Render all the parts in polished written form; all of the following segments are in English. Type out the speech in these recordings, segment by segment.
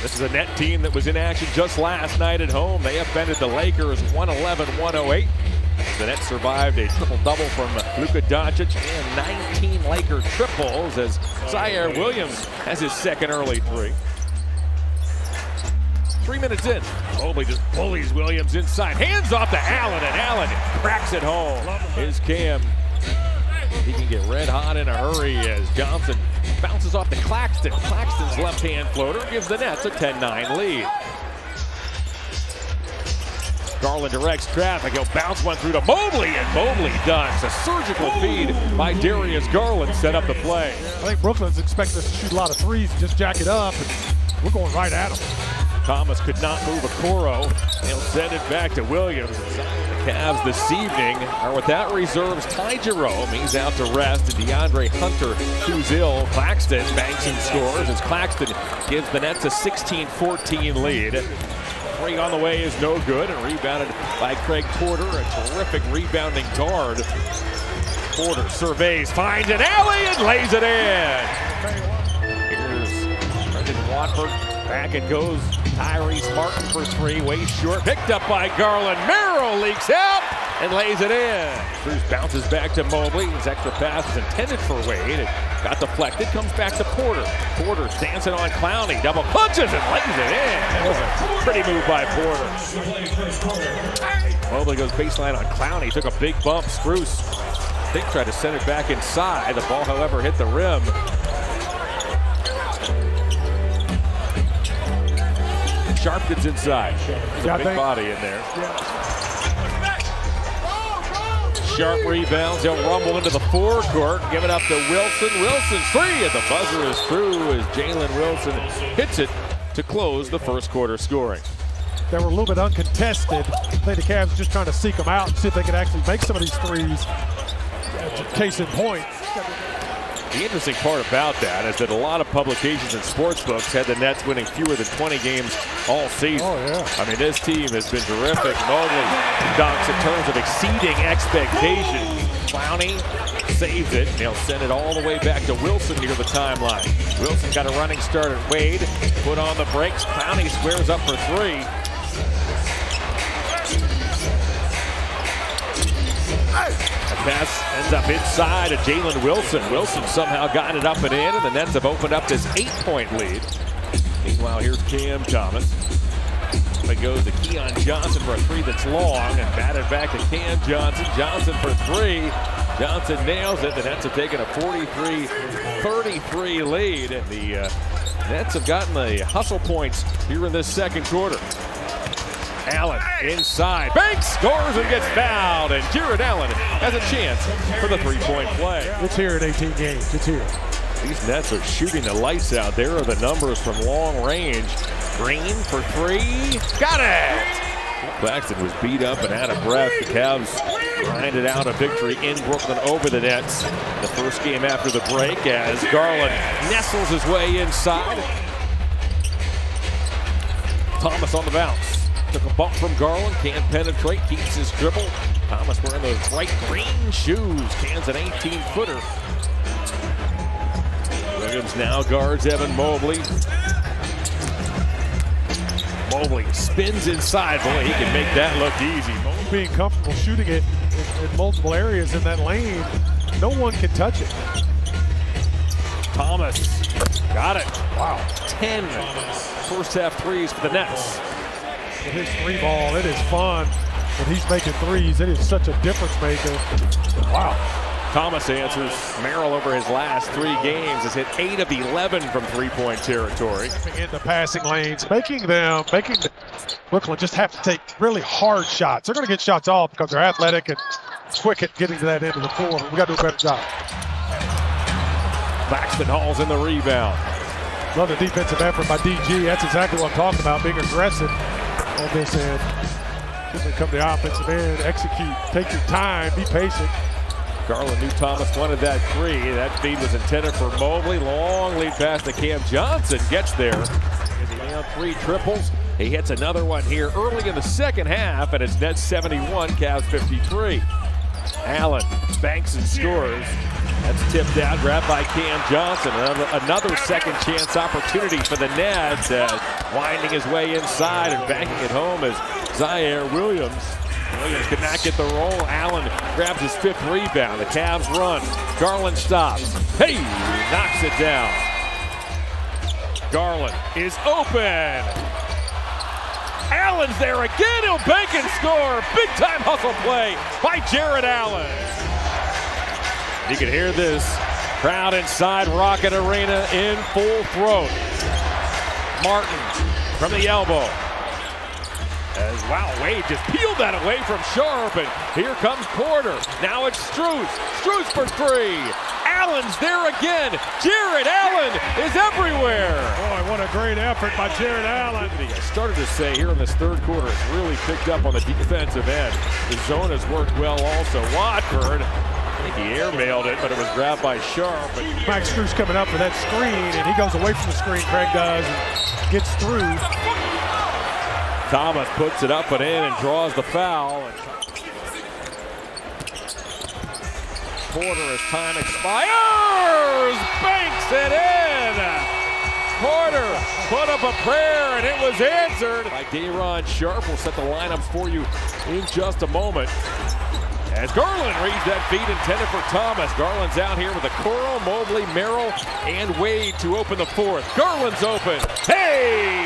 This is a net team that was in action just last night at home. They upended the Lakers 111-108. The Nets survived a triple-double from Luka Doncic and 19 Laker triples as Zaire Williams has his second early three. 3 minutes in, Mobley just bullies Williams inside. Hands off to Allen, and Allen cracks it home. Here's Cam. He can get red hot in a hurry as Johnson bounces off to Claxton. Claxton's left-hand floater gives the Nets a 10-9 lead. Garland directs traffic. He'll bounce one through to Mobley, and Mobley dunks. A surgical feed by Darius Garland set up the play. I think Brooklyn's expecting us to shoot a lot of threes and just jack it up, and we're going right at them. Thomas could not move Okoro. He'll send it back to Williams. The Cavs this evening are without reserves. Ty Jerome, he's out to rest. And DeAndre Hunter, who's ill. Claxton banks and scores as Claxton gives the Nets a 16-14 lead. Three on the way is no good, and rebounded by Craig Porter, a terrific rebounding guard. Porter surveys, finds an alley, and lays it in. Here's Brendan Watford. Back it goes. Tyrese Martin for three, way short. Picked up by Garland. Merrill leaks out and lays it in. Cruz bounces back to Mobley. His extra pass was intended for Wade. It got deflected. Comes back to Porter. Porter's dancing on Clowney. Double clutches and lays it in. That was a pretty move by Porter. Mobley goes baseline on Clowney. Took a big bump. Spruce, I think, tried to send it back inside. The ball, however, hit the rim. Sharp gets inside. There's a big body in there. Sharp rebounds. He'll rumble into the forecourt. Give it up to Wilson. Wilson's three, and the buzzer is through as Jalen Wilson hits it to close the first quarter scoring. They were a little bit uncontested. I think the Cavs are just trying to seek them out and see if they can actually make some of these threes. Case in point. The interesting part about that is that a lot of publications and sports books had the Nets winning fewer than 20 games all season. Oh, yeah. I mean, this team has been terrific. Mobley dunks in terms of exceeding expectations. Clowney saves it, and he'll send it all the way back to Wilson near the timeline. Wilson got a running start at Wade. Put on the brakes. Clowney squares up for three. The pass ends up inside to Jalen Wilson. Wilson somehow got it up and in, and the Nets have opened up this 8-point lead. Meanwhile, here's Cam Thomas. It goes to Keon Johnson for a three that's long, and batted back to Cam Johnson. Johnson for three. Johnson nails it. The Nets have taken a 43-33 lead, and the Nets have gotten the hustle points here in this second quarter. Allen inside, Banks scores and gets fouled, and Jared Allen has a chance for the three-point play. It's here in 18 games. It's here. These Nets are shooting the lights out. There are the numbers from long range. Green for three, got it! Claxton was beat up and out of breath. The Cavs grinded out a victory in Brooklyn over the Nets. The first game after the break as Garland nestles his way inside. Thomas on the bounce. Took a bump from Garland, can't penetrate, keeps his dribble. Thomas wearing those bright green shoes, cans an 18-footer. Williams now guards Evan Mobley. Mobley spins inside. Boy, he can make that look easy. Being comfortable shooting it in multiple areas in that lane, no one can touch it. Thomas got it. Wow, 10 first-half threes for the Nets. With his three ball, it is fun. When he's making threes, it is such a difference maker. Wow. Thomas answers. Merrill over his last 3 games has hit 8 of 11 from three-point territory. In the passing lanes, making Brooklyn just have to take really hard shots. They're going to get shots off because they're athletic and quick at getting to that end of the floor. We got to do a better job. Claxton hauls in the rebound. Love the defensive effort by DG. That's exactly what I'm talking about, being aggressive on this end. Just come to the offensive end, execute, take your time, be patient. Garland knew Thomas wanted that three. That feed was intended for Mobley. Long lead pass to Cam Johnson. Gets there. Down 3 triples. He hits another one here early in the second half, and it's Nets 71, Cavs 53. Allen banks and scores. That's tipped out, grabbed by Cam Johnson. Another second chance opportunity for the Nets, winding his way inside and banking it home as Zaire Williams. Williams could not get the roll. Allen grabs his 5th rebound. The Cavs run. Garland stops. Hey, knocks it down. Garland is open. Allen's there again. He'll bank and score. Big time hustle play by Jared Allen. You can hear this crowd inside Rocket Arena in full throat. Martin from the elbow. As wow, Wade just peeled that away from Sharp, and here comes Porter. Now it's Strus. Strus for 3. Allen's there again. Jared Allen is everywhere. Boy, what a great effort by Jared Allen. I started to say here in this third quarter, it's really picked up on the defensive end. The zone has worked well also. Watford, I think he airmailed it, but it was grabbed by Sharp. Mike Strus coming up for that screen, and he goes away from the screen, Craig does, and gets through. Thomas puts it up and in and draws the foul. Porter, as time expires, banks it in. Porter put up a prayer and it was answered by Day'Ron Sharp. We'll set the lineups for you in just a moment. As Garland reads that feed intended for Thomas. Garland's out here with Okoro, Mobley, Merrill, and Wade to open the 4th. Garland's open. Hey!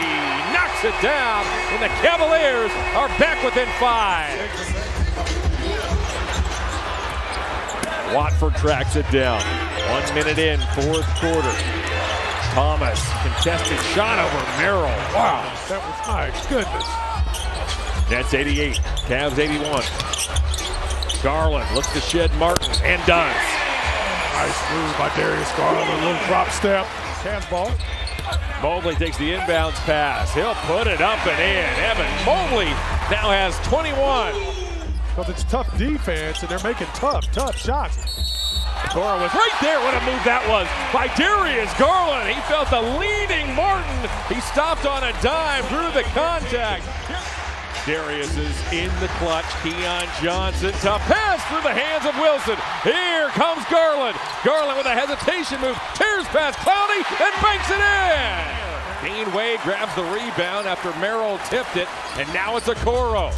Knocks it down, and the Cavaliers are back within 5. Watford tracks it down. 1 minute in, 4th quarter. Thomas, contested shot over Merrill. Wow. That was my goodness. Nets 88, Cavs 81. Garland looks to shed Martin and does. Nice move by Darius Garland, a little drop step. Cavs ball. Mobley takes the inbounds pass. He'll put it up and in. Evan Mobley now has 21. Because it's tough defense, and they're making tough shots. Okoro was right there. What a move that was by Darius Garland. He felt the leading Martin. He stopped on a dime, drew the contact. Darius is in the clutch. Keon Johnson to pass through the hands of Wilson. Here comes Garland. Garland with a hesitation move. Tears past Clowney and banks it in. Dean Wade grabs the rebound after Merrill tipped it. And now it's Okoro.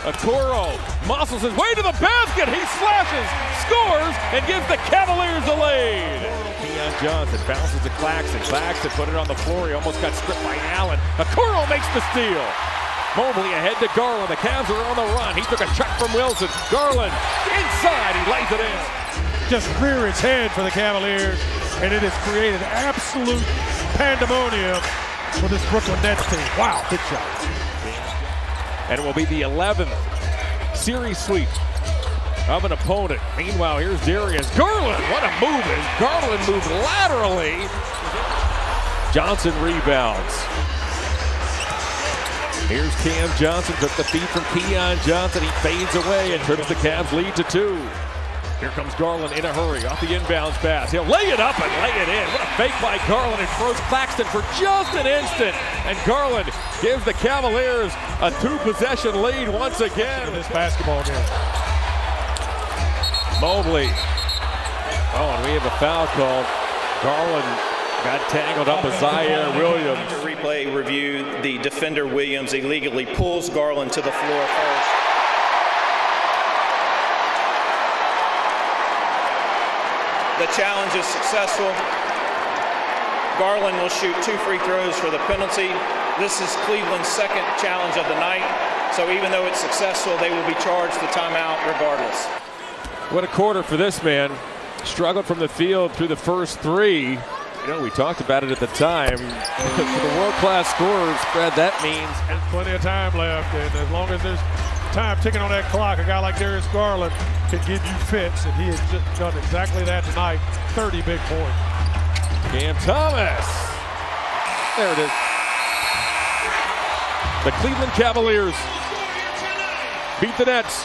Okoro muscles his way to the basket. He slashes, scores, and gives the Cavaliers the lead. Keon Johnson bounces to Claxton. Claxton put it on the floor. He almost got stripped by Allen. Okoro makes the steal. Mobley ahead to Garland. The Cavs are on the run. He took a check from Wilson. Garland inside. He lays it in. Just rear its head for the Cavaliers, and it has created absolute pandemonium for this Brooklyn Nets team. Wow, good shot. And it will be the 11th series sweep of an opponent. Meanwhile, here's Darius Garland. What a move as Garland moves laterally. Johnson rebounds. Here's Cam Johnson, took the feed from Keon Johnson. He fades away and turns the Cavs lead to 2. Here comes Garland in a hurry off the inbounds pass. He'll lay it up and lay it in. What a fake by Garland. It throws Claxton for just an instant. And Garland gives the Cavaliers a 2-possession lead once again. In this basketball game. Mobley. Oh, and we have a foul called. Garland got tangled up with Zaire Williams. Replay review, the defender Williams illegally pulls Garland to the floor first. The challenge is successful. Garland will shoot 2 free throws for the penalty. This is Cleveland's 2nd challenge of the night. So even though it's successful, they will be charged the timeout regardless. What a quarter for this man. Struggled from the field through the first 3. You know, we talked about it at the time. For the world-class scorers spread, that means there's plenty of time left, and as long as there's time ticking on that clock, a guy like Darius Garland can give you fits, and he has just done exactly that tonight. 30 big points. Cam Thomas. There it is. The Cleveland Cavaliers beat the Nets